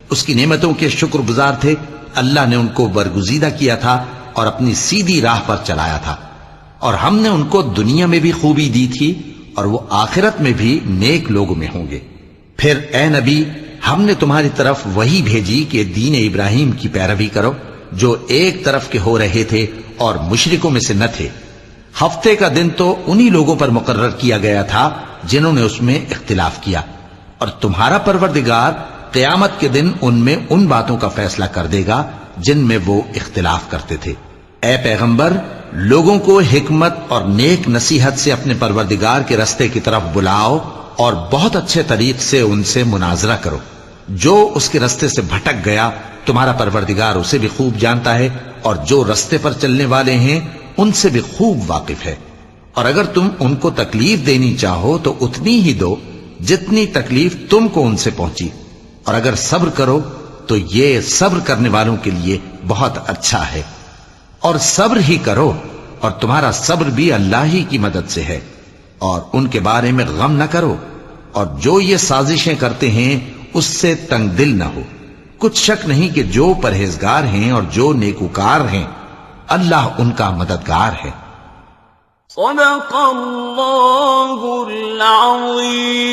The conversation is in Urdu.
اس کی نعمتوں کے شکر گزار تھے، اللہ نے ان کو برگزیدہ کیا تھا اور اپنی سیدھی راہ پر چلایا تھا، اور ہم نے ان کو دنیا میں بھی خوبی دی تھی اور وہ آخرت میں بھی نیک لوگوں میں ہوں گے۔ پھر اے نبی، ہم نے تمہاری طرف وہی بھیجی کہ دین ابراہیم کی پیروی کرو، جو ایک طرف کے ہو رہے تھے اور مشرکوں میں سے نہ تھے۔ ہفتے کا دن تو انہی لوگوں پر مقرر کیا گیا تھا جنہوں نے اس میں اختلاف کیا، اور تمہارا پروردگار قیامت کے دن ان میں ان باتوں کا فیصلہ کر دے گا جن میں وہ اختلاف کرتے تھے۔ اے پیغمبر، لوگوں کو حکمت اور نیک نصیحت سے اپنے پروردگار کے رستے کی طرف بلاؤ اور بہت اچھے طریق سے ان سے مناظرہ کرو۔ جو اس کے رستے سے بھٹک گیا تمہارا پروردگار اسے بھی خوب جانتا ہے، اور جو رستے پر چلنے والے ہیں ان سے بھی خوب واقف ہے۔ اور اگر تم ان کو تکلیف دینی چاہو تو اتنی ہی دو جتنی تکلیف تم کو ان سے پہنچی، اور اگر صبر کرو تو یہ صبر کرنے والوں کے لیے بہت اچھا ہے۔ اور صبر ہی کرو، اور تمہارا صبر بھی اللہ ہی کی مدد سے ہے، اور ان کے بارے میں غم نہ کرو، اور جو یہ سازشیں کرتے ہیں اس سے تنگ دل نہ ہو۔ کچھ شک نہیں کہ جو پرہیزگار ہیں اور جو نیکوکار ہیں اللہ ان کا مددگار ہے۔ صدق اللہ العظیم۔